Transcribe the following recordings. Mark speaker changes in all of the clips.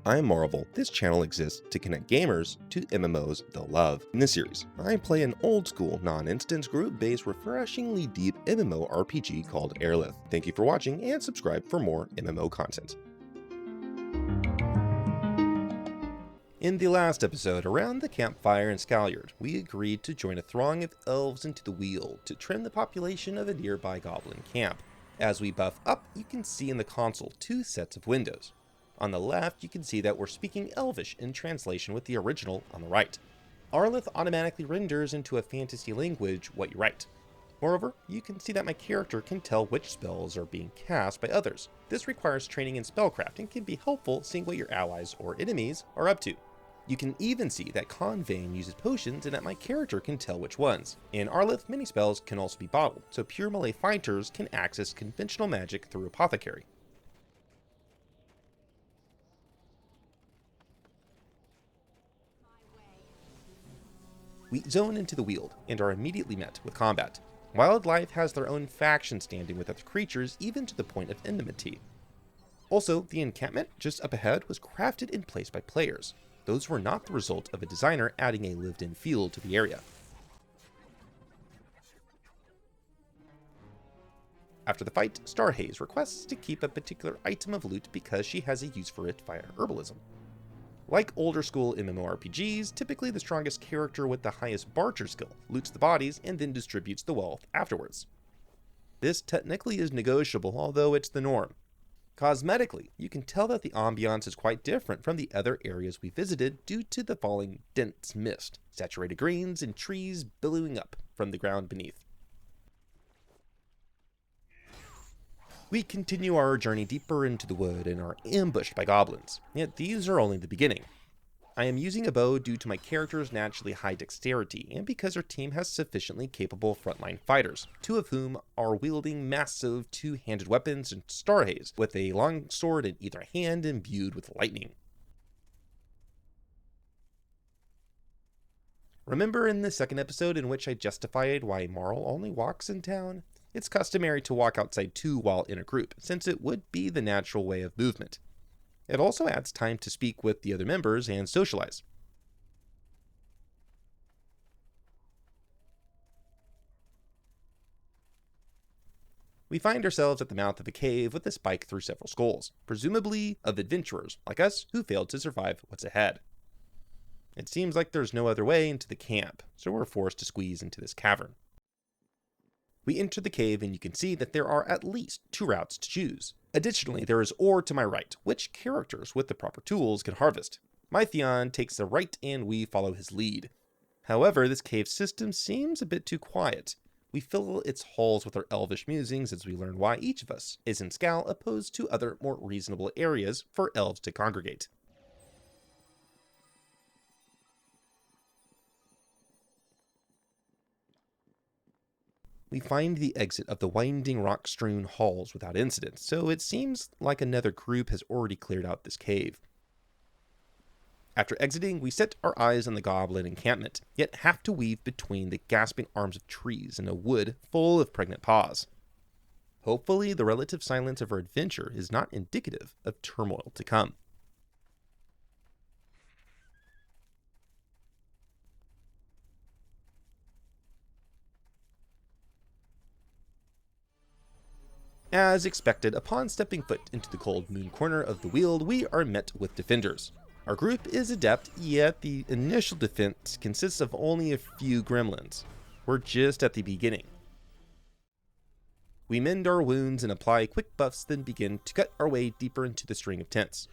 Speaker 1: I'm Marle. This channel exists to connect gamers to MMOs they'll love. In this series, I play an old-school, non-instance group-based, refreshingly deep MMORPG called Arelith. Thank you for watching, and subscribe for more MMO content. In the last episode, around the campfire in Scalyard, we agreed to join a throng of elves into the Weald to trim the population of a nearby goblin camp. As we buff up, you can see in the console two sets of windows. On the left, you can see that we're speaking Elvish in translation with the original on the right. Arlith automatically renders into a fantasy language what you write. Moreover, you can see that my character can tell which spells are being cast by others. This requires training in spellcraft and can be helpful seeing what your allies or enemies are up to. You can even see that Convane uses potions and that my character can tell which ones. In Arlith, many spells can also be bottled, so pure melee fighters can access conventional magic through Apothecary. We zone into the Weald and are immediately met with combat. Wildlife has their own faction standing with other creatures, even to the point of enmity. Also, the encampment just up ahead was crafted in place by players. Those were not the result of a designer adding a lived-in feel to the area. After the fight, Starhaze requests to keep a particular item of loot because she has a use for it via herbalism. Like older school MMORPGs, typically the strongest character with the highest Barter skill loots the bodies and then distributes the wealth afterwards. This technically is negotiable, although it's the norm. Cosmetically, you can tell that the ambiance is quite different from the other areas we visited due to the falling dense mist, saturated greens, and trees billowing up from the ground beneath. We continue our journey deeper into the wood and are ambushed by goblins, yet these are only the beginning. I am using a bow due to my character's naturally high dexterity and because our team has sufficiently capable frontline fighters, two of whom are wielding massive two-handed weapons and Starhaze with a long sword in either hand imbued with lightning. Remember in the second episode in which I justified why Marle only walks in town? It's customary to walk outside too while in a group, since it would be the natural way of movement. It also adds time to speak with the other members and socialize. We find ourselves at the mouth of a cave with a spike through several skulls, presumably of adventurers like us who failed to survive what's ahead. It seems like there's no other way into the camp, so we're forced to squeeze into this cavern. We enter the cave and you can see that there are at least two routes to choose. Additionally, there is ore to my right, which characters with the proper tools can harvest. My Theon takes the right and we follow his lead. However, this cave system seems a bit too quiet. We fill its halls with our elvish musings as we learn why each of us is in Skal opposed to other more reasonable areas for elves to congregate. We find the exit of the winding rock-strewn halls without incident, so it seems like another group has already cleared out this cave. After exiting, we set our eyes on the goblin encampment, yet have to weave between the gasping arms of trees and a wood full of pregnant paws. Hopefully, the relative silence of our adventure is not indicative of turmoil to come. As expected, upon stepping foot into the cold moon corner of the Weald, we are met with defenders. Our group is adept, yet the initial defense consists of only a few gremlins. We're just at the beginning. We mend our wounds and apply quick buffs, then begin to cut our way deeper into the string of tents.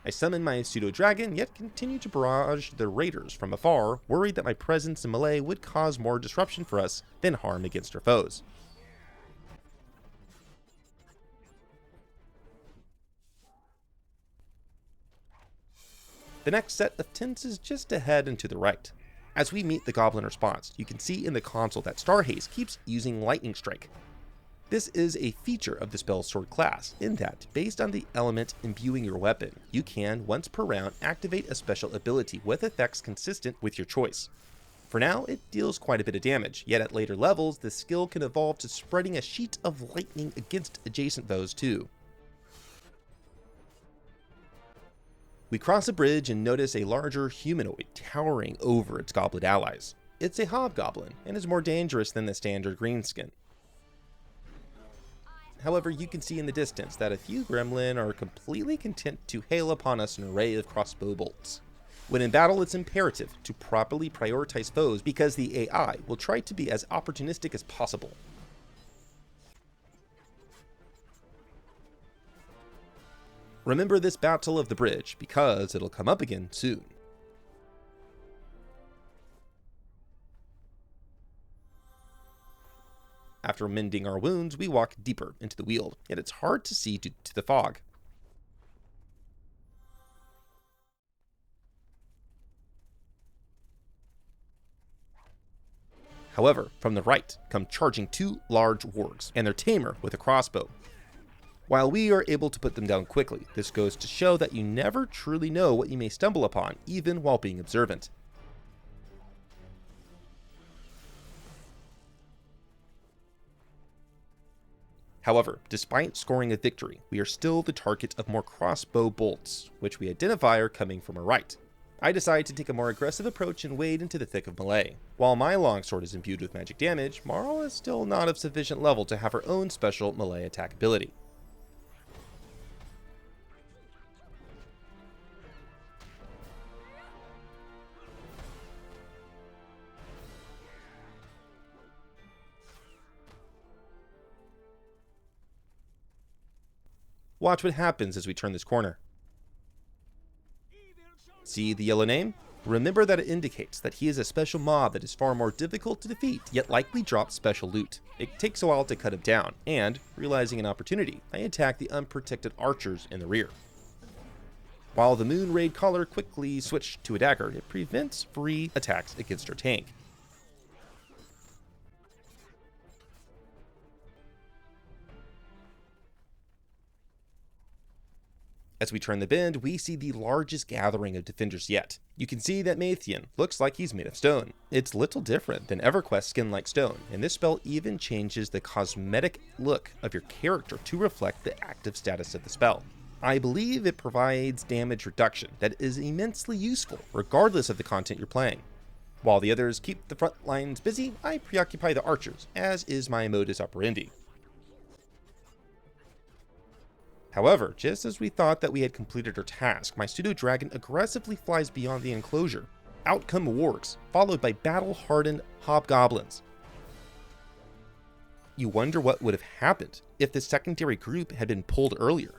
Speaker 1: I summon my pseudo-dragon, yet continue to barrage the raiders from afar, worried that my presence in melee would cause more disruption for us than harm against our foes. The next set of tents is just ahead and to the right. As we meet the goblin response, you can see in the console that Starhaze keeps using Lightning Strike. This is a feature of the spell sword class, in that, based on the element imbuing your weapon, you can, once per round, activate a special ability with effects consistent with your choice. For now, it deals quite a bit of damage, yet at later levels, the skill can evolve to spreading a sheet of lightning against adjacent foes too. We cross a bridge and notice a larger humanoid towering over its goblin allies. It's a hobgoblin and is more dangerous than the standard greenskin. However, you can see in the distance that a few gremlin are completely content to hail upon us an array of crossbow bolts. When in battle, it's imperative to properly prioritize foes because the AI will try to be as opportunistic as possible. Remember this battle of the bridge because it'll come up again soon. After mending our wounds, we walk deeper into the Weald, yet it's hard to see due to the fog. However, from the right come charging two large wargs and their tamer with a crossbow. While we are able to put them down quickly, this goes to show that you never truly know what you may stumble upon, even while being observant. However, despite scoring a victory, we are still the target of more crossbow bolts, which we identify are coming from our right. I decide to take a more aggressive approach and wade into the thick of melee. While my longsword is imbued with magic damage, Marle is still not of sufficient level to have her own special melee attack ability. Watch what happens as we turn this corner. See the yellow name? Remember that it indicates that he is a special mob that is far more difficult to defeat, yet likely drops special loot. It takes a while to cut him down, and, realizing an opportunity, I attack the unprotected archers in the rear. While the Moon Raid Collar quickly switched to a dagger, it prevents free attacks against our tank. As we turn the bend, we see the largest gathering of defenders yet. You can see that Mathian looks like he's made of stone. It's little different than EverQuest's Skin Like Stone, and this spell even changes the cosmetic look of your character to reflect the active status of the spell. I believe it provides damage reduction that is immensely useful, regardless of the content you're playing. While the others keep the front lines busy, I preoccupy the archers, as is my modus operandi. However, just as we thought that we had completed our task, my pseudo-dragon aggressively flies beyond the enclosure. Out come wargs, followed by battle-hardened hobgoblins. You wonder what would have happened if the secondary group had been pulled earlier.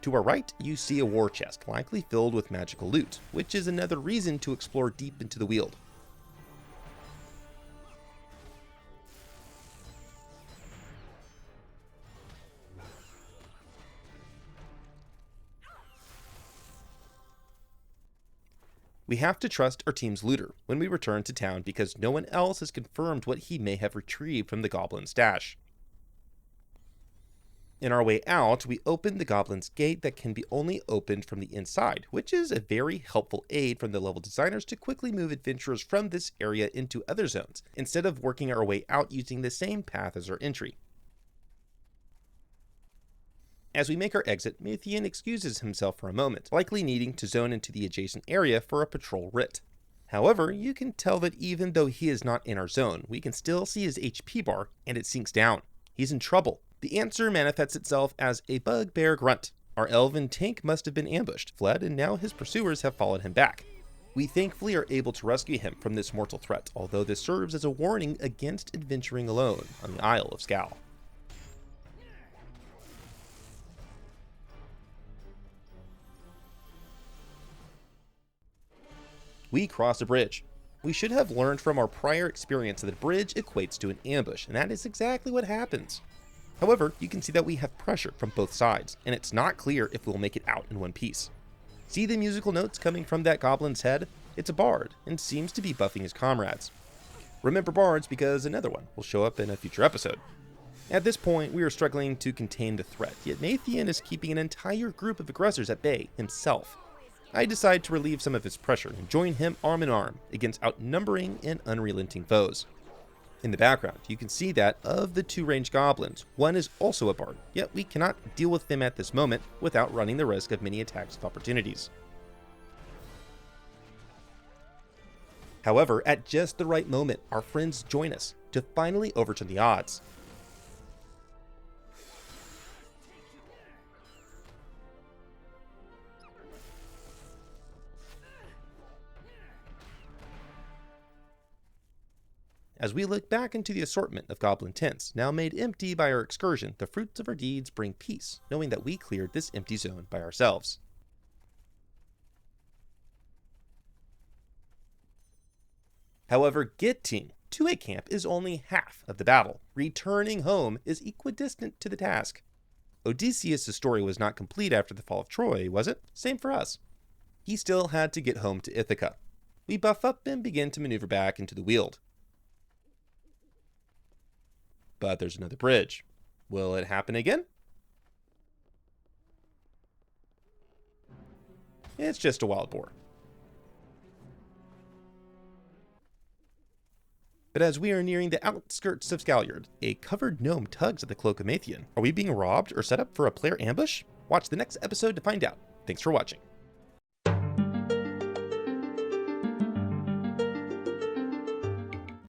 Speaker 1: To our right, you see a war chest, likely filled with magical loot, which is another reason to explore deep into the Weald. We have to trust our team's looter when we return to town because no one else has confirmed what he may have retrieved from the goblin stash. In our way out, we open the goblin's gate that can be only opened from the inside, which is a very helpful aid from the level designers to quickly move adventurers from this area into other zones, instead of working our way out using the same path as our entry. As we make our exit, Mathian excuses himself for a moment, likely needing to zone into the adjacent area for a patrol writ. However, you can tell that even though he is not in our zone, we can still see his HP bar, and it sinks down. He's in trouble. The answer manifests itself as a bugbear grunt. Our elven tank must have been ambushed, fled, and now his pursuers have followed him back. We thankfully are able to rescue him from this mortal threat, although this serves as a warning against adventuring alone on the Isle of Scal. We cross a bridge. We should have learned from our prior experience that a bridge equates to an ambush, and that is exactly what happens. However, you can see that we have pressure from both sides, and it's not clear if we'll make it out in one piece. See the musical notes coming from that goblin's head? It's a bard, and seems to be buffing his comrades. Remember bards because another one will show up in a future episode. At this point, we are struggling to contain the threat, yet Mathian is keeping an entire group of aggressors at bay himself. I decide to relieve some of his pressure and join him arm in arm against outnumbering and unrelenting foes. In the background, you can see that of the 2 ranged goblins, one is also a bard, yet we cannot deal with them at this moment without running the risk of many attacks of opportunities. However, at just the right moment, our friends join us to finally overturn the odds. As we look back into the assortment of goblin tents, now made empty by our excursion, the fruits of our deeds bring peace, knowing that we cleared this empty zone by ourselves. However, getting to a camp is only half of the battle. Returning home is equidistant to the task. Odysseus' story was not complete after the fall of Troy, was it? Same for us. He still had to get home to Ithaca. We buff up and begin to maneuver back into the Weald. But there's another bridge. Will it happen again? It's just a wild boar. But as we are nearing the outskirts of Scalyard, a covered gnome tugs at the cloak of Mathian. Are we being robbed or set up for a player ambush? Watch the next episode to find out. Thanks for watching.